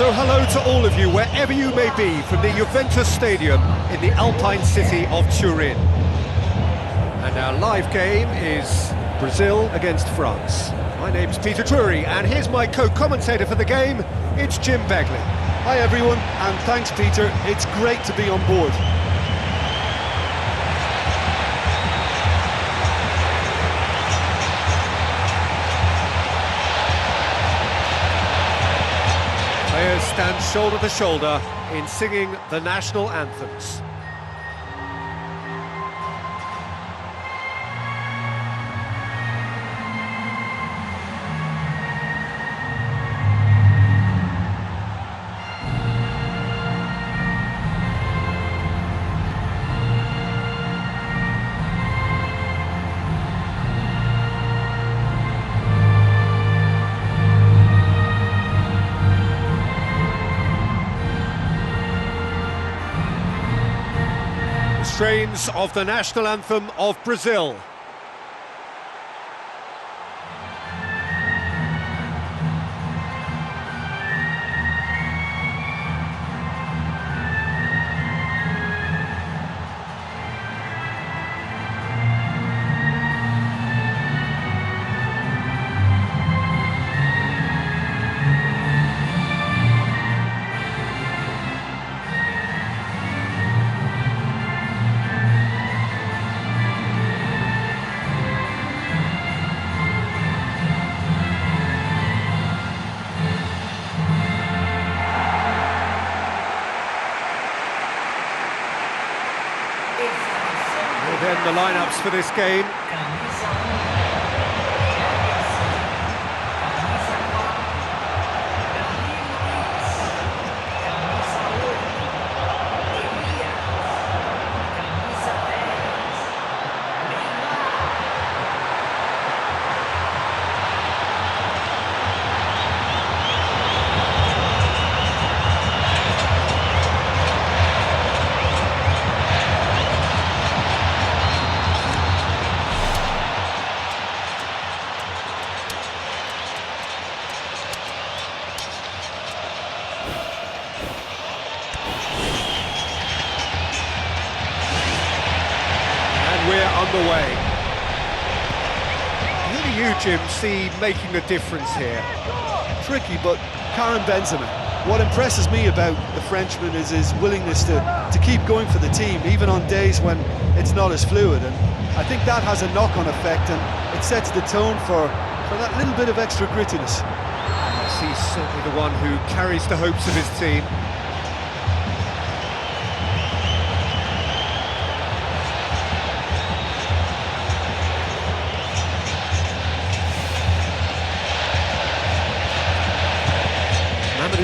So hello to all of you, wherever you may be, from the Juventus Stadium in the Alpine city of Turin. And our live game is Brazil against France. My name's Peter Drury, and here's my co-commentator for the game, it's Jim Begley. Hi everyone, and thanks Peter, it's great to be on board. Players stand shoulder to shoulder in singing the national anthems. Strains of the national anthem of Brazil. Then the lineups for this game. We're underway. Who do you, Jim, see making a difference here? Tricky, but Karim Benzema. What impresses me about the Frenchman is his willingness to keep going for the team, even on days when it's not as fluid. And I think that has a knock-on effect, and it sets the tone for that little bit of extra grittiness. He's certainly the one who carries the hopes of his team.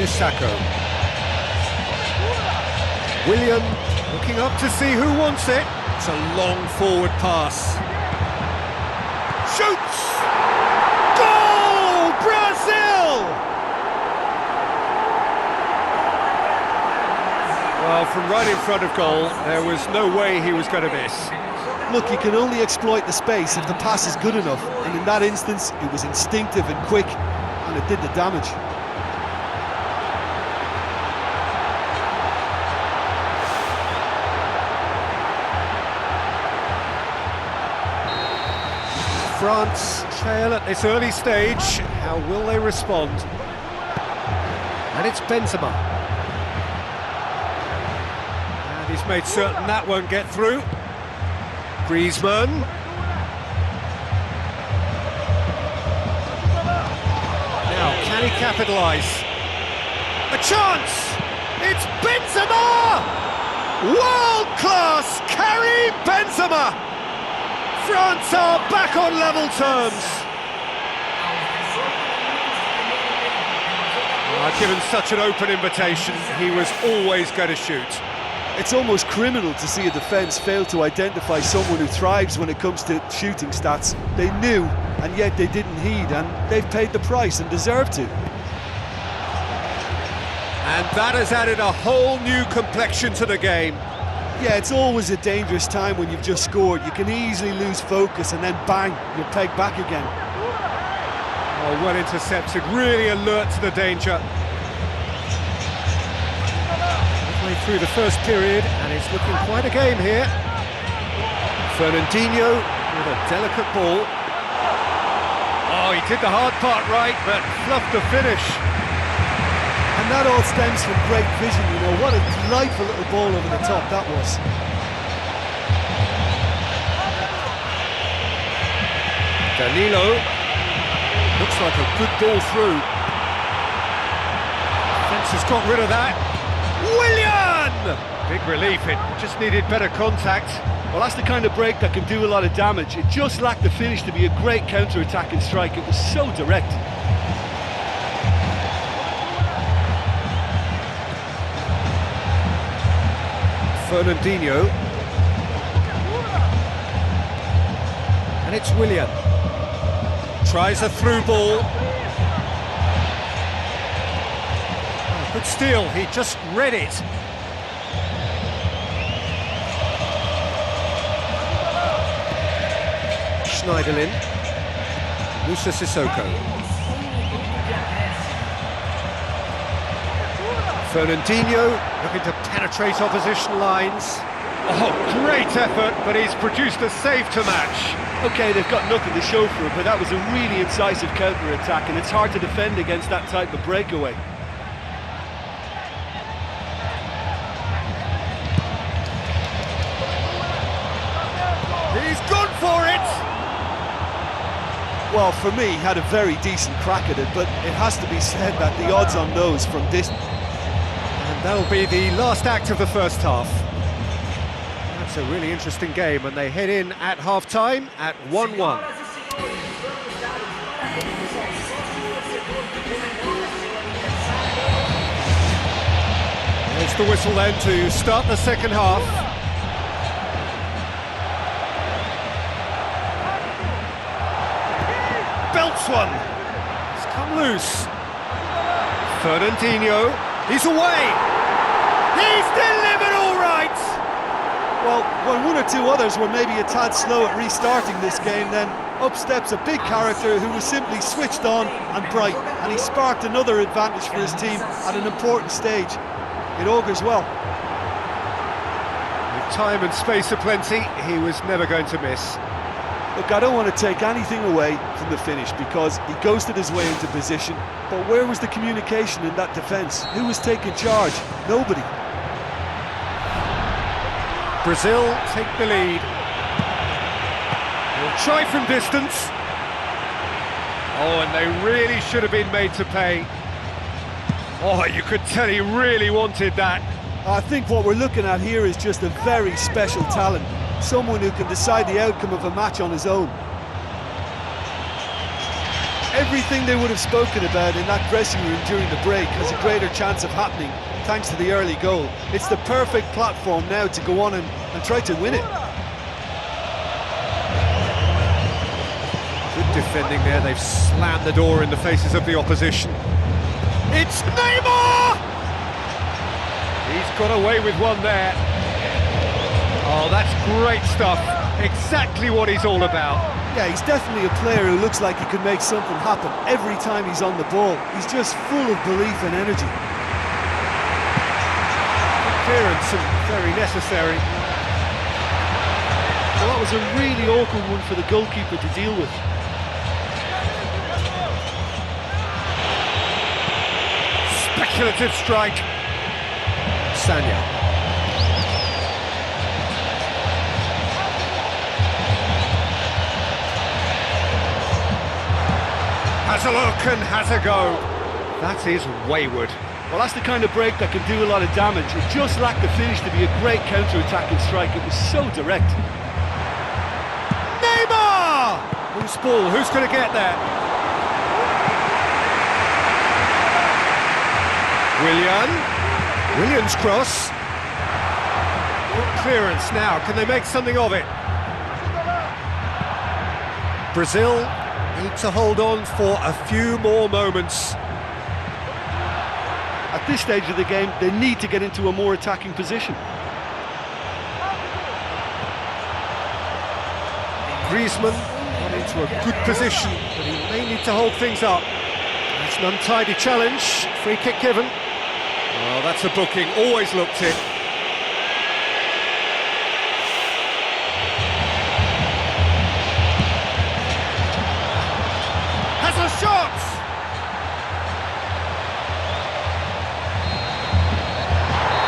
Sacco. William looking up to see who wants it. It's a long forward pass. Shoots! Goal! Brazil! Well, from right in front of goal, there was no way he was going to miss. Look, you can only exploit the space if the pass is good enough, and in that instance, it was instinctive and quick, and it did the damage. France trail at this early stage. How will they respond? And it's Benzema. And he's made certain that won't get through. Griezmann. Now, can he capitalise? A chance! It's Benzema! World-class Karim Benzema! France are back on level terms. Given such an open invitation, he was always going to shoot. It's almost criminal to see a defence fail to identify someone who thrives when it comes to shooting stats. They knew, and yet they didn't heed, and they've paid the price and deserve to. And that has added a whole new complexion to the game. Yeah, it's always a dangerous time when you've just scored. You can easily lose focus and then bang, you're pegged back again. Oh, well intercepted, really alert to the danger. through the first period, and it's looking quite a game here. Fernandinho with a delicate ball. Oh, he did the hard part right, but fluffed the finish. And that all stems from great vision, you know. What a delightful little ball over the top that was. Danilo. Looks like a good ball through. Defence has got rid of that. Willian! Big relief, it just needed better contact. Well, that's the kind of break that can do a lot of damage. It just lacked the finish to be a great counter-attacking strike. It was so direct. Fernandinho. And it's Willian. Tries a through ball. Oh, good steal, he just read it. Schneiderlin. Musa Sissoko. Fernandinho looking to penetrate opposition lines. Oh, great effort, but he's produced a save to match. OK, they've got nothing to show for it, but that was a really incisive counter-attack, and it's hard to defend against that type of breakaway. He's gone for it! Well, for me, he had a very decent crack at it, but it has to be said that the odds on those from distance... And that'll be the last act of the first half. That's a really interesting game, and they head in at half-time at 1-1. There's the whistle then to start the second half. Belts one. It's come loose. Fernandinho. He's away. He's delivered all right. Well, when one or two others were maybe a tad slow at restarting this game, then up steps a big character who was simply switched on and bright, and he sparked another advantage for his team at an important stage. It augurs well. With time and space aplenty, he was never going to miss. Look, I don't want to take anything away from the finish because he ghosted his way into position, but where was the communication in that defence? Who was taking charge? Nobody. Brazil take the lead. He'll try from distance. Oh, and they really should have been made to pay. Oh, you could tell he really wanted that. I think what we're looking at here is just a very special talent. Someone who can decide the outcome of a match on his own. Everything they would have spoken about in that dressing room during the break has a greater chance of happening thanks to the early goal. It's the perfect platform now to go on and try to win it. Good defending there, they've slammed the door in the faces of the opposition. It's Neymar! He's got away with one there. Oh, that's great stuff. Exactly what he's all about. Yeah, he's definitely a player who looks like he could make something happen every time he's on the ball. He's just full of belief and energy. Good clearance and very necessary. Well, that was a really awkward one for the goalkeeper to deal with. Speculative strike. Sanya. Has a look and has a go. That is wayward. Well, that's the kind of break that can do a lot of damage. It just lacked the finish to be a great counter-attacking strike. It was so direct. Neymar! Who's ball? Who's going to get there? Willian's cross. Good clearance now. Can they make something of it? Brazil need to hold on for a few more moments. At this stage of the game, they need to get into a more attacking position. Griezmann got into a good position, but he may need to hold things up. It's an untidy challenge. Free kick given. Well, that's a booking. Always looked it. shot!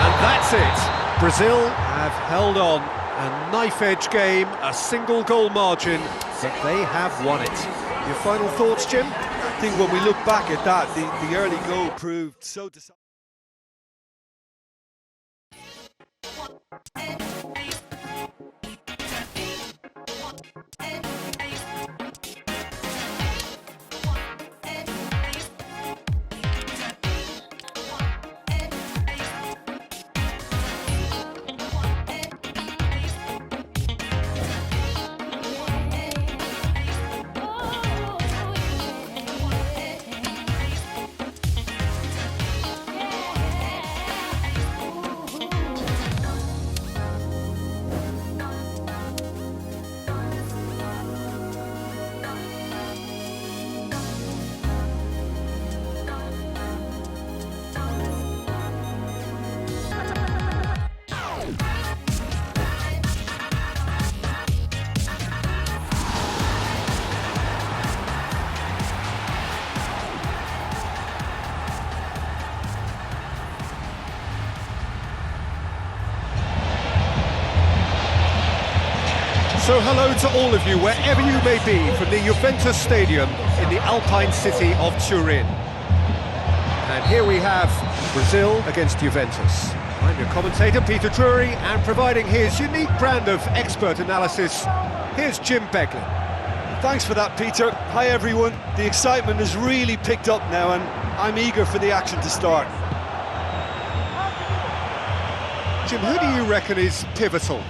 And that's it. Brazil have held on. A knife-edge game, a single goal margin, but they have won it. Your final thoughts, Jim? I think when we look back at that, the early goal proved so decisive. So hello to all of you, wherever you may be, from the Juventus Stadium in the Alpine city of Turin. And here we have Brazil against Juventus. I'm your commentator, Peter Drury, and providing his unique brand of expert analysis, here's Jim Beglin. Thanks for that, Peter. Hi everyone. The excitement has really picked up now and I'm eager for the action to start. Jim, who do you reckon is pivotal?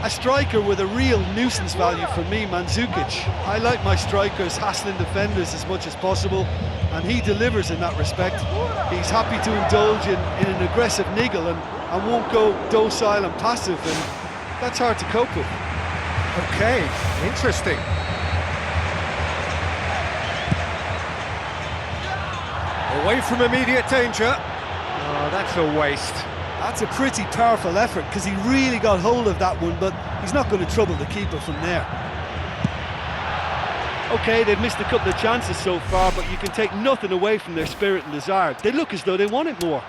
A striker with a real nuisance value for me, Mandzukic. I like my strikers hassling defenders as much as possible, and he delivers in that respect. He's happy to indulge in an aggressive niggle and won't go docile and passive, and that's hard to cope with. Okay, interesting. Away from immediate danger. Oh, that's a waste. That's a pretty powerful effort because he really got hold of that one, but he's not going to trouble the keeper from there. OK, they've missed a couple of chances so far, but you can take nothing away from their spirit and desire. They look as though they want it more.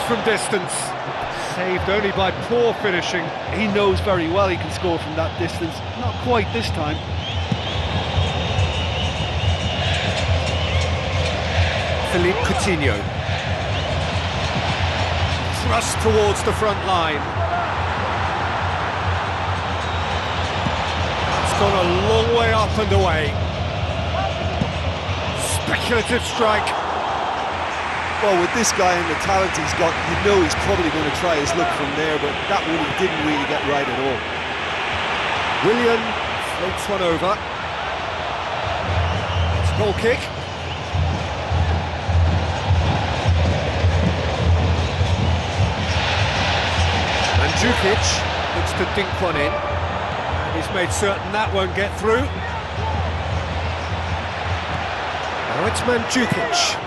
From distance, saved only by poor finishing. He knows very well he can score from that distance, not quite this time. Philippe Coutinho. Thrust towards the front line. It's gone a long way up and away. Speculative strike. Well, with this guy and the talent he's got, you know he's probably going to try his luck from there, but that one he didn't really get right at all. Willian floats one over. It's a goal kick. And Mandzukic looks to dink one in. And he's made certain that won't get through. Now it's Mandzukic.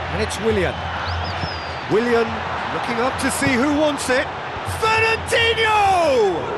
And it's Willian. Willian looking up to see who wants it. Fernandinho!